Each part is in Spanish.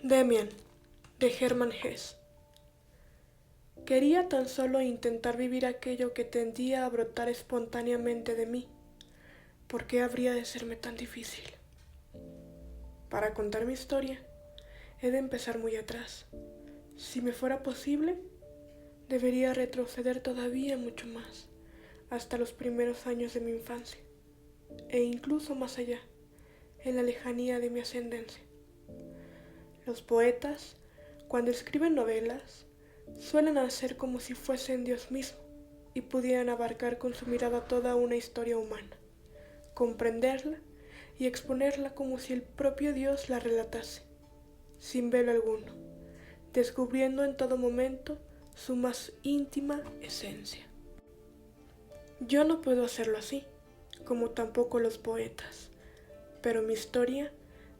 Demian, de Hermann Hesse. Quería tan solo intentar vivir aquello que tendía a brotar espontáneamente de mí. ¿Por qué habría de serme tan difícil? Para contar mi historia, he de empezar muy atrás. Si me fuera posible, debería retroceder todavía mucho más, hasta los primeros años de mi infancia, e incluso más allá, en la lejanía de mi ascendencia. Los poetas, cuando escriben novelas, suelen hacer como si fuesen Dios mismo y pudieran abarcar con su mirada toda una historia humana, comprenderla y exponerla como si el propio Dios la relatase, sin velo alguno, descubriendo en todo momento su más íntima esencia. Yo no puedo hacerlo así, como tampoco los poetas, pero mi historia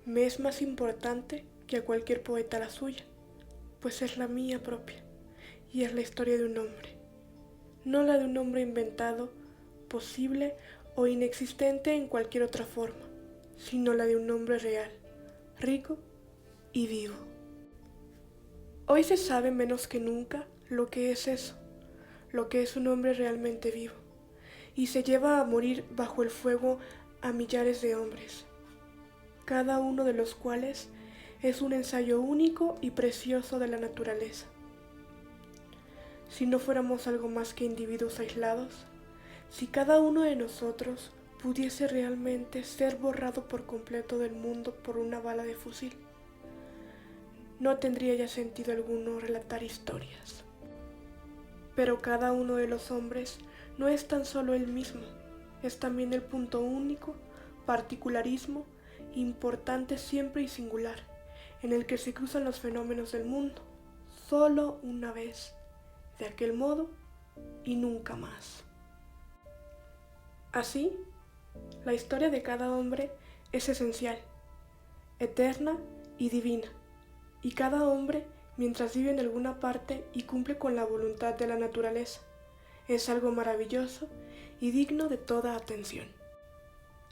me es más importante que a cualquier poeta la suya, pues es la mía propia, y es la historia de un hombre, no la de un hombre inventado, posible o inexistente en cualquier otra forma, sino la de un hombre real, rico y vivo. Hoy se sabe menos que nunca lo que es eso, lo que es un hombre realmente vivo, y se lleva a morir bajo el fuego a millares de hombres, cada uno de los cuales es un ensayo único y precioso de la naturaleza. Si no fuéramos algo más que individuos aislados, si cada uno de nosotros pudiese realmente ser borrado por completo del mundo por una bala de fusil, no tendría ya sentido alguno relatar historias. Pero cada uno de los hombres no es tan solo él mismo, es también el punto único, particularismo, importante siempre y singular, en el que se cruzan los fenómenos del mundo, solo una vez, de aquel modo y nunca más. Así, la historia de cada hombre es esencial, eterna y divina, y cada hombre, mientras vive en alguna parte y cumple con la voluntad de la naturaleza, es algo maravilloso y digno de toda atención.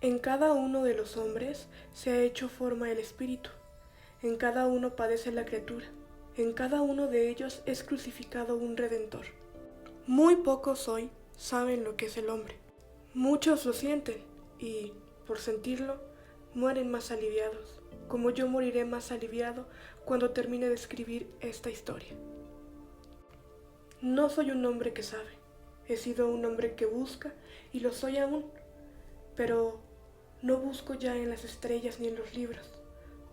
En cada uno de los hombres se ha hecho forma el espíritu, en cada uno padece la criatura, en cada uno de ellos es crucificado un redentor. Muy pocos hoy saben lo que es el hombre. Muchos lo sienten y, por sentirlo, mueren más aliviados, como yo moriré más aliviado cuando termine de escribir esta historia. No soy un hombre que sabe, he sido un hombre que busca y lo soy aún, pero no busco ya en las estrellas ni en los libros.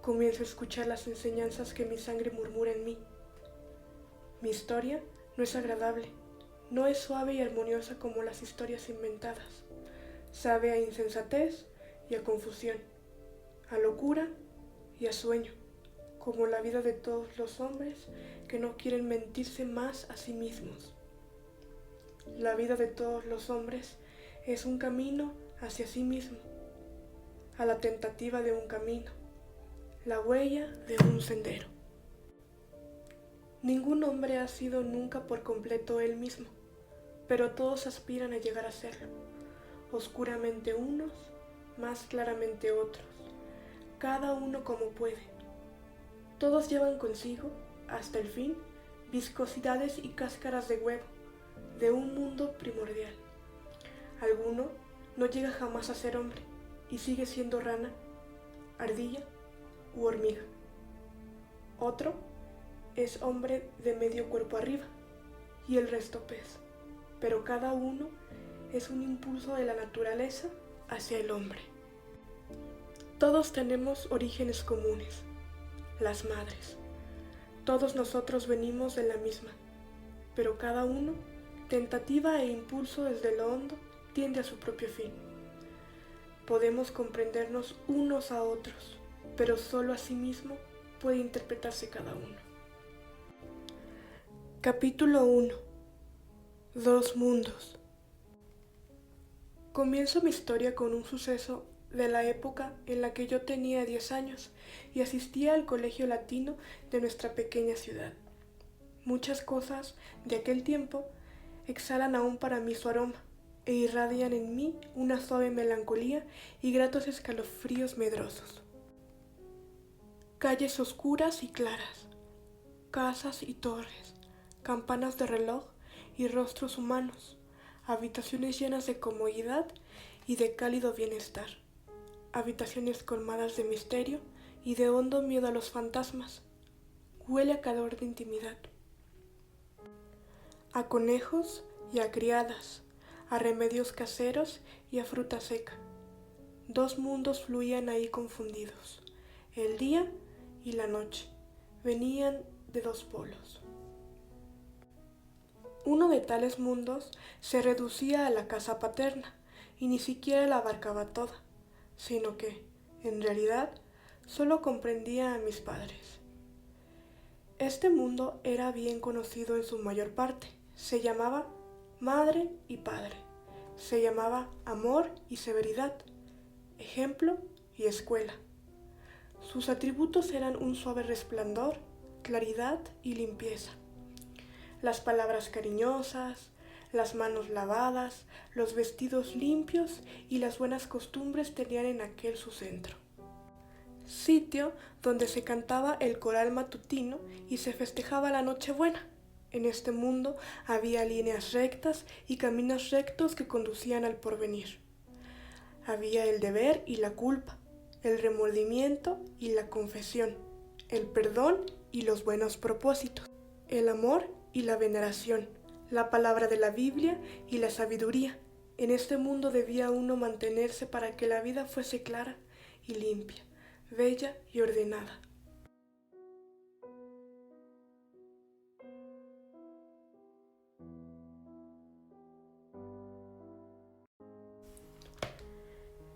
Comienzo a escuchar las enseñanzas que mi sangre murmura en mí. Mi historia no es agradable, no es suave y armoniosa como las historias inventadas. Sabe a insensatez y a confusión, a locura y a sueño, como la vida de todos los hombres que no quieren mentirse más a sí mismos. La vida de todos los hombres es un camino hacia sí mismo, a la tentativa de un camino, la huella de un sendero. Ningún hombre ha sido nunca por completo él mismo, pero todos aspiran a llegar a serlo, oscuramente unos, más claramente otros, cada uno como puede. Todos llevan consigo, hasta el fin, viscosidades y cáscaras de huevo, de un mundo primordial. Alguno no llega jamás a ser hombre y sigue siendo rana, ardilla u hormiga. Otro es hombre de medio cuerpo arriba y el resto pez, pero cada uno es un impulso de la naturaleza hacia el hombre. Todos tenemos orígenes comunes, las madres. Todos nosotros venimos de la misma, pero cada uno, tentativa e impulso desde lo hondo, tiende a su propio fin. Podemos comprendernos unos a otros, pero solo a sí mismo puede interpretarse cada uno. Capítulo 1. Dos mundos. Comienzo mi historia con un suceso de la época en la que yo tenía 10 años y asistía al colegio latino de nuestra pequeña ciudad. Muchas cosas de aquel tiempo exhalan aún para mí su aroma e irradian en mí una suave melancolía y gratos escalofríos medrosos. calles oscuras y claras, casas y torres, campanas de reloj y rostros humanos, habitaciones llenas de comodidad y de cálido bienestar, habitaciones colmadas de misterio y de hondo miedo a los fantasmas. Huele a calor de intimidad, a conejos y a criadas, a remedios caseros y a fruta seca. Dos mundos fluían ahí confundidos, el día y la noche, venían de dos polos. Uno de tales mundos se reducía a la casa paterna y ni siquiera la abarcaba toda, sino que, en realidad, solo comprendía a mis padres. Este mundo era bien conocido en su mayor parte, se llamaba madre y padre, se llamaba amor y severidad, ejemplo y escuela. Sus atributos eran un suave resplandor, claridad y limpieza. Las palabras cariñosas, las manos lavadas, los vestidos limpios y las buenas costumbres tenían en aquel su centro. Sitio donde se cantaba el coral matutino y se festejaba la Nochebuena. En este mundo había líneas rectas y caminos rectos que conducían al porvenir. Había el deber y la culpa, el remordimiento y la confesión, el perdón y los buenos propósitos, el amor y la veneración, la palabra de la Biblia y la sabiduría. En este mundo debía uno mantenerse para que la vida fuese clara y limpia, bella y ordenada.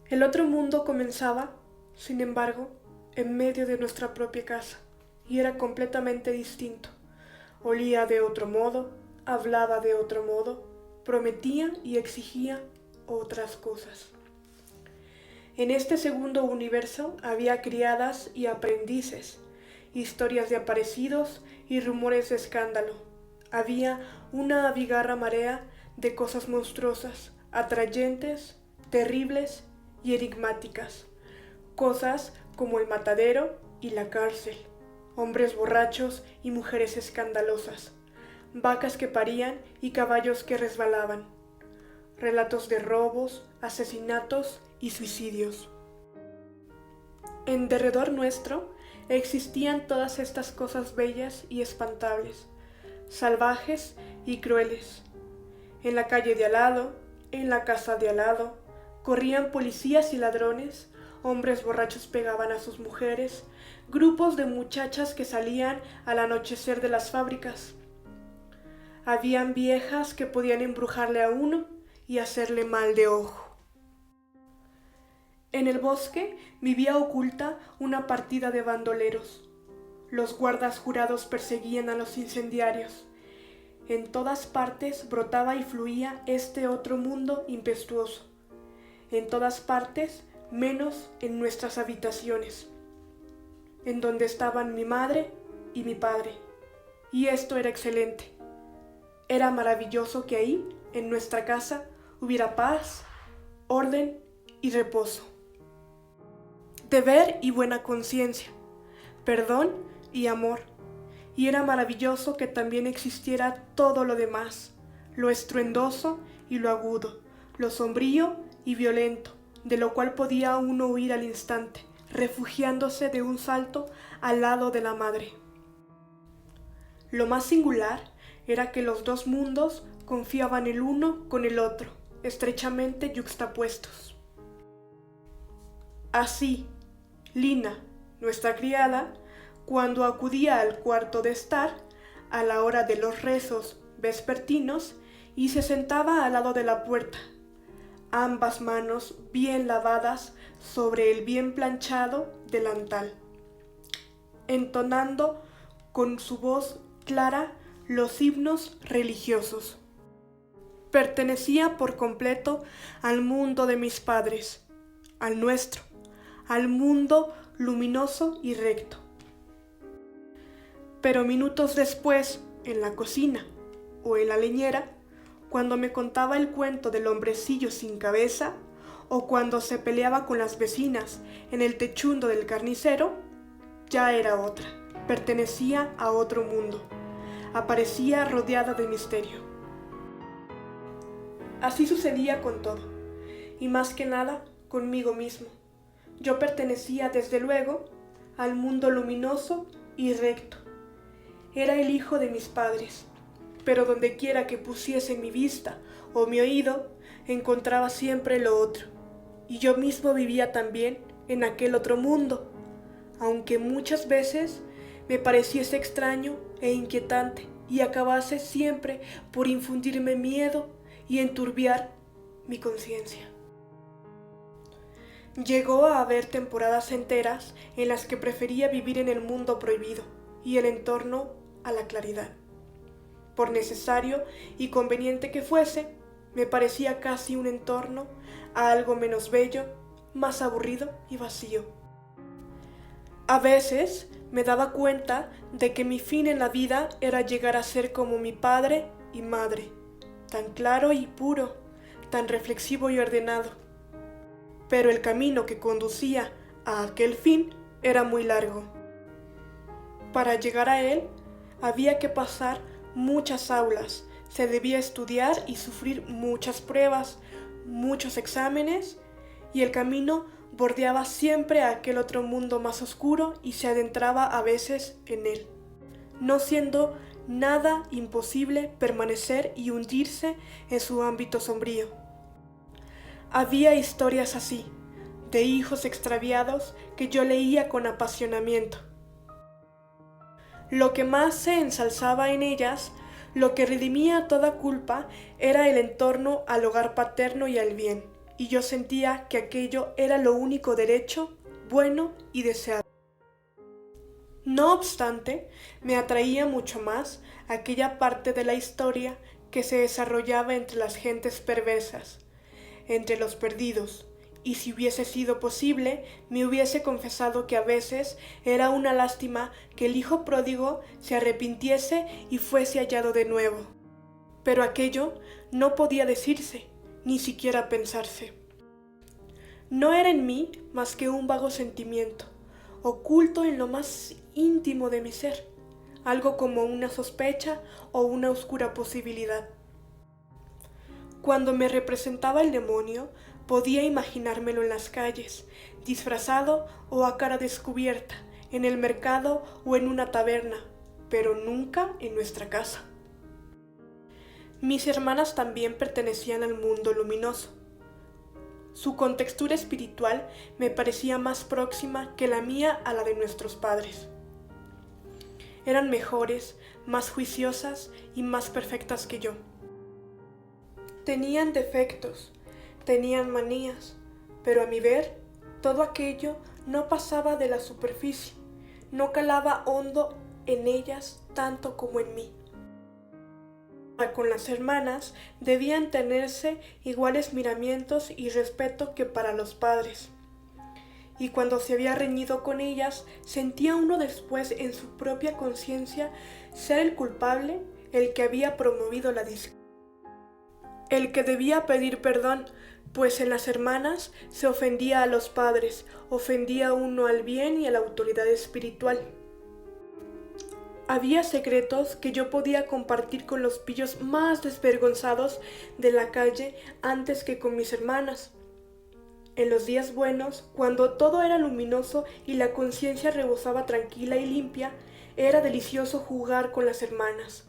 El otro mundo comenzaba, sin embargo, en medio de nuestra propia casa, y era completamente distinto. Olía de otro modo, hablaba de otro modo, prometía y exigía otras cosas. En este segundo universo había criadas y aprendices, historias de aparecidos y rumores de escándalo. Había una abigarra marea de cosas monstruosas, atrayentes, terribles y enigmáticas, cosas como el matadero y la cárcel, hombres borrachos y mujeres escandalosas, vacas que parían y caballos que resbalaban, relatos de robos, asesinatos y suicidios. En derredor nuestro existían todas estas cosas bellas y espantables, salvajes y crueles. En la calle de al lado, en la casa de al lado, corrían policías y ladrones, hombres borrachos pegaban a sus mujeres, grupos de muchachas que salían al anochecer de las fábricas. Habían viejas que podían embrujarle a uno y hacerle mal de ojo. En el bosque vivía oculta una partida de bandoleros. Los guardas jurados perseguían a los incendiarios. En todas partes brotaba y fluía este otro mundo impetuoso. En todas partes, menos en nuestras habitaciones, en donde estaban mi madre y mi padre. Y esto era excelente. Era maravilloso que ahí, en nuestra casa, hubiera paz, orden y reposo. Deber y buena conciencia, perdón y amor. Y era maravilloso que también existiera todo lo demás, lo estruendoso y lo agudo, lo sombrío y violento, de lo cual podía uno huir al instante, refugiándose de un salto al lado de la madre. Lo más singular era que los dos mundos confiaban el uno con el otro, estrechamente yuxtapuestos. Así, Lina, nuestra criada, cuando acudía al cuarto de estar, a la hora de los rezos vespertinos, y se sentaba al lado de la puerta, ambas manos bien lavadas sobre el bien planchado delantal, entonando con su voz clara los himnos religiosos. Pertenecía por completo al mundo de mis padres, al nuestro, al mundo luminoso y recto. Pero minutos después, en la cocina o en la leñera, cuando me contaba el cuento del hombrecillo sin cabeza, o cuando se peleaba con las vecinas en el techundo del carnicero, ya era otra, pertenecía a otro mundo, aparecía rodeada de misterio. Así sucedía con todo, y más que nada conmigo mismo. Yo pertenecía desde luego al mundo luminoso y recto. Era el hijo de mis padres, pero donde quiera que pusiese mi vista o mi oído, encontraba siempre lo otro, y yo mismo vivía también en aquel otro mundo, aunque muchas veces me pareciese extraño e inquietante y acabase siempre por infundirme miedo y enturbiar mi conciencia. Llegó a haber temporadas enteras en las que prefería vivir en el mundo prohibido y el entorno a la claridad. Por necesario y conveniente que fuese, me parecía casi un entorno a algo menos bello, más aburrido y vacío. A veces me daba cuenta de que mi fin en la vida era llegar a ser como mi padre y madre, tan claro y puro, tan reflexivo y ordenado. Pero el camino que conducía a aquel fin era muy largo. Para llegar a él había que pasar muchas aulas, se debía estudiar y sufrir muchas pruebas, muchos exámenes, y el camino bordeaba siempre a aquel otro mundo más oscuro y se adentraba a veces en él, no siendo nada imposible permanecer y hundirse en su ámbito sombrío. Había historias así, de hijos extraviados que yo leía con apasionamiento. Lo que más se ensalzaba en ellas, lo que redimía toda culpa, era el entorno al hogar paterno y al bien, y yo sentía que aquello era lo único derecho, bueno y deseable. No obstante, me atraía mucho más aquella parte de la historia que se desarrollaba entre las gentes perversas, entre los perdidos, y si hubiese sido posible, me hubiese confesado que a veces era una lástima que el hijo pródigo se arrepintiese y fuese hallado de nuevo. Pero aquello no podía decirse, ni siquiera pensarse. No era en mí más que un vago sentimiento, oculto en lo más íntimo de mi ser, algo como una sospecha o una oscura posibilidad. Cuando me representaba el demonio, podía imaginármelo en las calles, disfrazado o a cara descubierta, en el mercado o en una taberna, pero nunca en nuestra casa. Mis hermanas también pertenecían al mundo luminoso. Su contextura espiritual me parecía más próxima que la mía a la de nuestros padres. Eran mejores, más juiciosas y más perfectas que yo. Tenían defectos, tenían manías, pero a mi ver, todo aquello no pasaba de la superficie, no calaba hondo en ellas tanto como en mí. Con las hermanas debían tenerse iguales miramientos y respeto que para los padres. Y cuando se había reñido con ellas, sentía uno después en su propia conciencia ser el culpable, el que había promovido la discordia, el que debía pedir perdón, pues en las hermanas se ofendía a los padres, ofendía uno al bien y a la autoridad espiritual. Había secretos que yo podía compartir con los pillos más desvergonzados de la calle antes que con mis hermanas. En los días buenos, cuando todo era luminoso y la conciencia rebosaba tranquila y limpia, era delicioso jugar con las hermanas,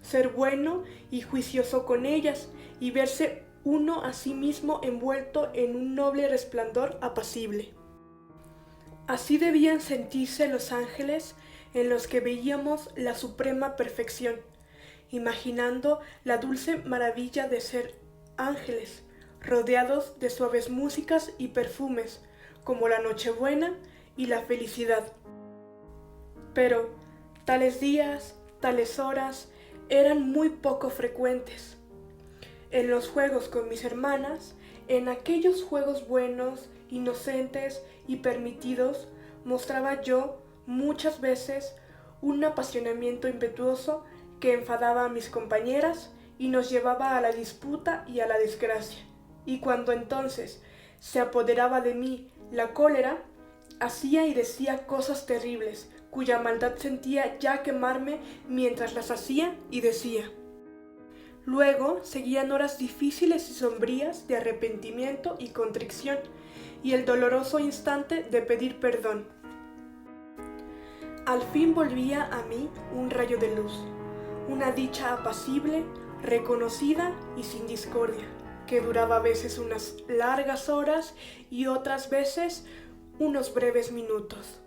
ser bueno y juicioso con ellas y verse uno a sí mismo envuelto en un noble resplandor apacible. Así debían sentirse los ángeles en los que veíamos la suprema perfección, imaginando la dulce maravilla de ser ángeles, rodeados de suaves músicas y perfumes, como la Nochebuena y la felicidad. Pero tales días, tales horas, eran muy poco frecuentes. En los juegos con mis hermanas, en aquellos juegos buenos, inocentes y permitidos, mostraba yo muchas veces un apasionamiento impetuoso que enfadaba a mis compañeras y nos llevaba a la disputa y a la desgracia. Y cuando entonces se apoderaba de mí la cólera, hacía y decía cosas terribles, cuya maldad sentía ya quemarme mientras las hacía y decía. Luego seguían horas difíciles y sombrías de arrepentimiento y contrición, y el doloroso instante de pedir perdón. Al fin volvía a mí un rayo de luz, una dicha apacible, reconocida y sin discordia, que duraba a veces unas largas horas y otras veces unos breves minutos.